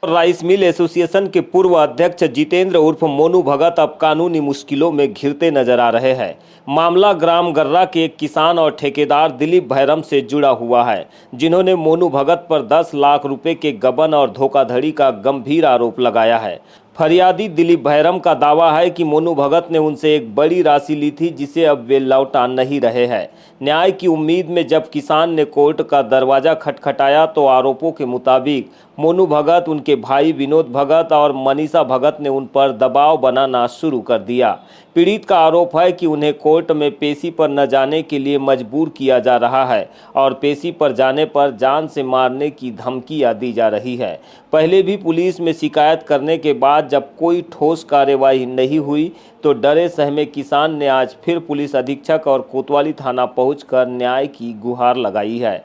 Rice mill association के पूर्व अध्यक्ष जितेंद्र उर्फ मोनू भगत अब कानूनी मुश्किलों में घिरते नजर आ रहे हैं। मामला ग्राम गर्रा के एक किसान और ठेकेदार दिलीप भैरम से जुड़ा हुआ है, जिन्होंने मोनू भगत पर 10 लाख रुपए के गबन और धोखाधड़ी का गंभीर आरोप लगाया है। फरियादी दिलीप भैरम का दावा है कि मोनू भगत ने उनसे एक बड़ी राशि ली थी, जिसे अब वे लौटा नहीं रहे हैं। न्याय की उम्मीद में जब किसान ने कोर्ट का दरवाजा खटखटाया तो आरोपों के मुताबिक मोनू भगत, उनके भाई विनोद भगत और मनीषा भगत ने उन पर दबाव बनाना शुरू कर दिया। पीड़ित का आरोप है कि उन्हें कोर्ट में पेशी पर न जाने के लिए मजबूर किया जा रहा है और पेशी पर जाने पर जान से मारने की धमकियां दी जा रही है। पहले भी पुलिस में शिकायत करने के बाद जब कोई ठोस कार्रवाई नहीं हुई तो डरे सहमे किसान ने आज फिर पुलिस अधीक्षक और कोतवाली थाना पहुंचकर न्याय की गुहार लगाई है।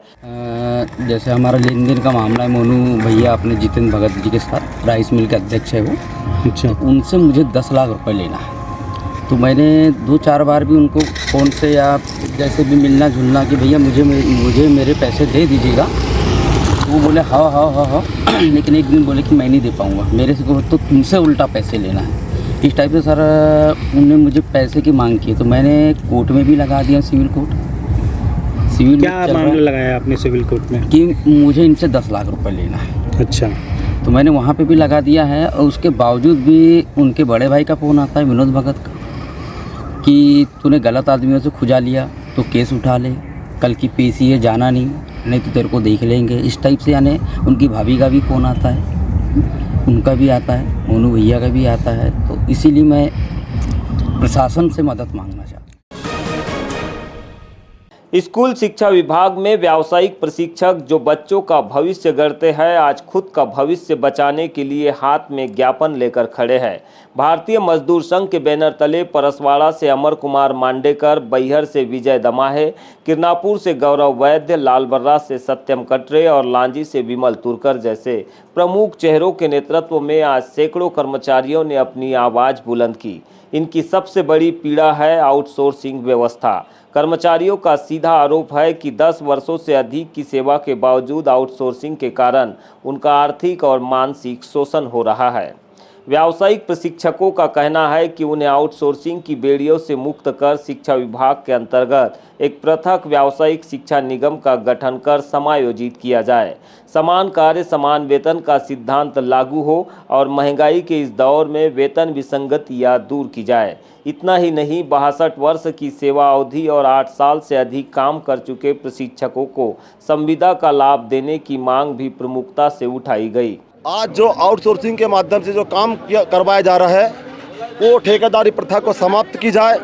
जैसे हमारा लेन देन का मामला है, मोनू भैया अपने जितेंद्र भगत जी के साथ राइस मिल के अध्यक्ष है वो। अच्छा। तो उनसे मुझे 10 लाख रुपए लेना है। तो मैंने 2-4 बार भी उनको फ़ोन से या जैसे भी मिलना जुलना कि भैया मुझे मेरे पैसे दे दीजिएगा। वो बोले हाँ। लेकिन एक दिन बोले कि मैं नहीं दे पाऊँगा, मेरे से तो तुमसे उल्टा पैसे लेना है। इस टाइप से सर उन्होंने मुझे पैसे की मांग की, तो मैंने कोर्ट में भी लगा दिया, सिविल कोर्ट। सिविल क्या मामला लगाया आपने सिविल कोर्ट में? कि मुझे इनसे 10 लाख रुपए लेना है। अच्छा। तो मैंने वहाँ पे भी लगा दिया है और उसके बावजूद भी उनके बड़े भाई का फ़ोन आता है विनोद भगत का कि तूने गलत आदमियों से खुजा लिया तो केस उठा ले, कल की पेशी है, जाना नहीं तो तेरे को देख लेंगे। इस टाइप से यानी उनकी भाभी का भी फ़ोन आता है, उनका भी आता है, मोनू भैया का भी आता है। तो इसीलिए मैं प्रशासन से मदद मांगना चाहता हूँ। स्कूल शिक्षा विभाग में व्यावसायिक प्रशिक्षक जो बच्चों का भविष्य गढ़ते हैं, आज खुद का भविष्य बचाने के लिए हाथ में ज्ञापन लेकर खड़े हैं। भारतीय मजदूर संघ के बैनर तले परसवाड़ा से अमर कुमार मांडेकर, बैहर से विजय दमाहे, किरनापुर से गौरव वैद्य, लालबर्रा से सत्यम कटरे और लांजी से विमल तुरकर जैसे प्रमुख चेहरों के नेतृत्व में आज सैकड़ों कर्मचारियों ने अपनी आवाज़ बुलंद की। इनकी सबसे बड़ी पीड़ा है आउटसोर्सिंग व्यवस्था। कर्मचारियों का सीधा आरोप है कि 10 वर्षों से अधिक की सेवा के बावजूद आउटसोर्सिंग के कारण उनका आर्थिक और मानसिक शोषण हो रहा है। व्यावसायिक प्रशिक्षकों का कहना है कि उन्हें आउटसोर्सिंग की बेड़ियों से मुक्त कर शिक्षा विभाग के अंतर्गत एक पृथक व्यावसायिक शिक्षा निगम का गठन कर समायोजित किया जाए। समान कार्य समान वेतन का सिद्धांत लागू हो और महंगाई के इस दौर में वेतन विसंगतियां दूर की जाए। इतना ही नहीं, 62 वर्ष की सेवा अवधि और 8 साल से अधिक काम कर चुके प्रशिक्षकों को संविदा का लाभ देने की मांग भी प्रमुखता से उठाई गई। आज जो आउटसोर्सिंग के माध्यम से जो काम करवाया जा रहा है वो ठेकेदारी प्रथा को समाप्त की जाए।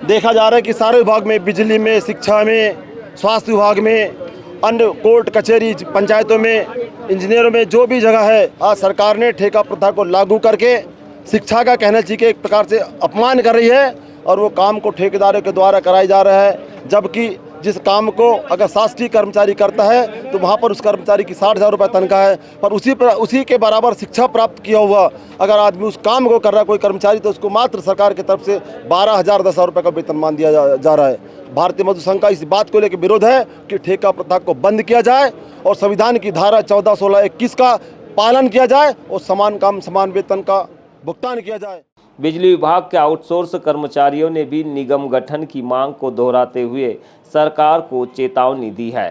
देखा जा रहा है कि सारे विभाग में, बिजली में, शिक्षा में, स्वास्थ्य विभाग में, अन्य कोर्ट कचहरी, पंचायतों में, इंजीनियरों में, जो भी जगह है, आज सरकार ने ठेका प्रथा को लागू करके शिक्षा का कहना चाहिए कि एक प्रकार से अपमान कर रही है और वो काम को ठेकेदारों के द्वारा कराया जा रहा है। जबकि जिस काम को अगर शासकीय कर्मचारी करता है तो वहाँ पर उस कर्मचारी की 60,000 रुपये तनख्वाह है, पर उसी के बराबर शिक्षा प्राप्त किया हुआ अगर आदमी उस काम को कर रहा है कोई कर्मचारी, तो उसको मात्र सरकार की तरफ से 12,000-10,000 रुपये का वेतनमान दिया जा रहा है। भारतीय मजदूर संघ का इस बात को लेकर विरोध है कि ठेका प्रथा को बंद किया जाए और संविधान की धारा 14, 16, 21 का पालन किया जाए और समान काम समान वेतन का भुगतान किया जाए। बिजली विभाग के आउटसोर्स कर्मचारियों ने भी निगम गठन की मांग को दोहराते हुए सरकार को चेतावनी दी है।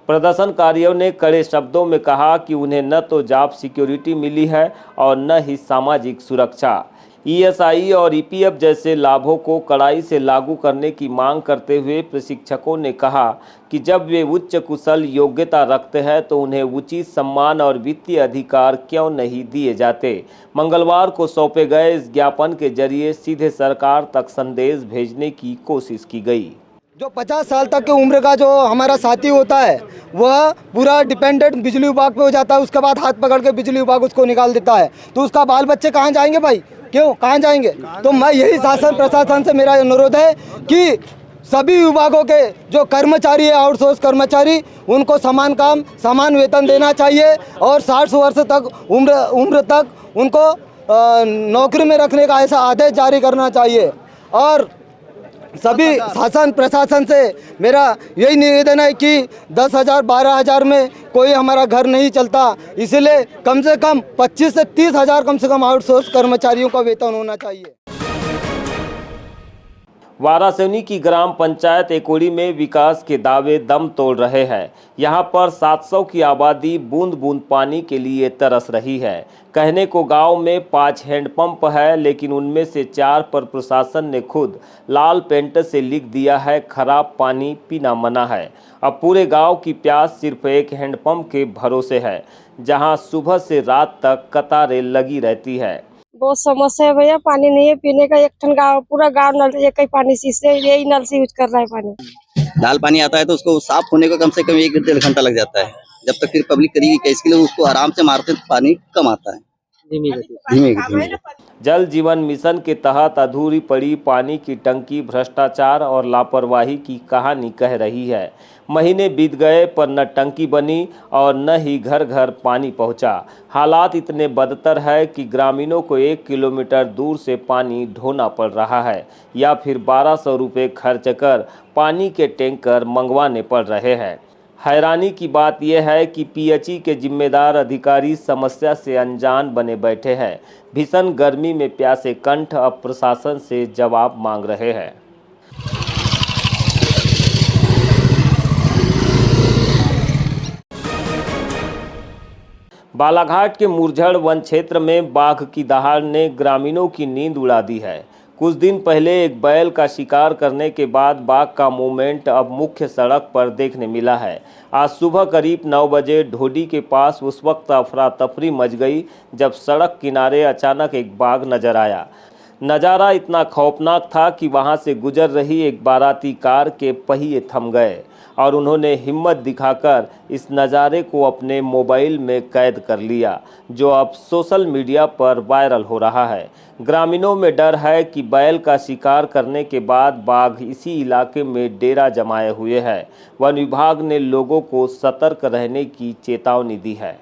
प्रदर्शनकारियों ने कड़े शब्दों में कहा कि उन्हें न तो जॉब सिक्योरिटी मिली है और न ही सामाजिक सुरक्षा। ईएसआई और ईपीएफ जैसे लाभों को कड़ाई से लागू करने की मांग करते हुए प्रशिक्षकों ने कहा कि जब वे उच्च कुशल योग्यता रखते हैं तो उन्हें उचित सम्मान और वित्तीय अधिकार क्यों नहीं दिए जाते। मंगलवार को सौंपे गए इस ज्ञापन के जरिए सीधे सरकार तक संदेश भेजने की कोशिश की गई। जो 50 साल तक की उम्र का जो हमारा साथी होता है वह पूरा डिपेंडेंट बिजली विभाग पे हो जाता है, उसके बाद हाथ पकड़ के बिजली विभाग उसको निकाल देता है, तो उसका बाल बच्चे कहाँ जाएंगे भाई? क्यों कहाँ जाएंगे? तो मैं यही शासन प्रशासन से मेरा अनुरोध है कि सभी विभागों के जो कर्मचारी है, आउटसोर्स कर्मचारी, उनको समान काम समान वेतन देना चाहिए और 60 वर्ष तक उम्र तक उनको नौकरी में रखने का ऐसा आदेश जारी करना चाहिए। और सभी शासन प्रशासन से मेरा यही निवेदन है कि 10,000 12,000 में कोई हमारा घर नहीं चलता, इसलिए कम से कम 25 से 30,000 कम से कम आउटसोर्स कर्मचारियों का वेतन होना चाहिए। वारासिवनी की ग्राम पंचायत एकोड़ी में विकास के दावे दम तोड़ रहे हैं। यहां पर 700 की आबादी बूंद बूंद पानी के लिए तरस रही है। कहने को गांव में 5 हैंडपंप है, लेकिन उनमें से 4 पर प्रशासन ने खुद लाल पेंट से लिख दिया है खराब पानी पीना मना है। अब पूरे गांव की प्यास सिर्फ एक हैंडपंप के भरोसे है, जहां सुबह से रात तक कतारें लगी रहती है। बहुत समस्या है भैया, पानी नहीं है पीने का। एक ठन गाँव पूरा गाँव नल एक ही पानी से यही नल से यूज कर रहा है पानी। लाल पानी आता है तो उसको साफ होने को कम से कम 1-1.5 घंटा लग जाता है। जब तक फिर पब्लिक करेगी क्या, इसके लिए उसको आराम से मारते तो पानी कम आता है, धीमे। जल जीवन मिशन के तहत अधूरी पड़ी पानी की टंकी भ्रष्टाचार और लापरवाही की कहानी कह रही है। महीने बीत गए पर न टंकी बनी और न ही घर घर पानी पहुंचा। हालात इतने बदतर है कि ग्रामीणों को 1 किलोमीटर दूर से पानी ढोना पड़ रहा है या फिर 1200 रुपये खर्च कर पानी के टैंकर मंगवाने पड़ रहे हैं। हैरानी की बात यह है कि पीएचई के जिम्मेदार अधिकारी समस्या से अनजान बने बैठे हैं। भीषण गर्मी में प्यासे कंठ अब प्रशासन से जवाब मांग रहे हैं। बालाघाट के मुरझड़ वन क्षेत्र में बाघ की दहाड़ ने ग्रामीणों की नींद उड़ा दी है। कुछ दिन पहले एक बैल का शिकार करने के बाद बाघ का मूवमेंट अब मुख्य सड़क पर देखने मिला है। आज सुबह करीब 9 बजे ढोडी के पास उस वक्त अफरा तफरी मच गई जब सड़क किनारे अचानक एक बाघ नजर आया। नज़ारा इतना खौफनाक था कि वहां से गुजर रही एक बाराती कार के पहिए थम गए और उन्होंने हिम्मत दिखाकर इस नज़ारे को अपने मोबाइल में कैद कर लिया, जो अब सोशल मीडिया पर वायरल हो रहा है। ग्रामीणों में डर है कि बैल का शिकार करने के बाद बाघ इसी इलाके में डेरा जमाए हुए है। वन विभाग ने लोगों को सतर्क रहने की चेतावनी दी है।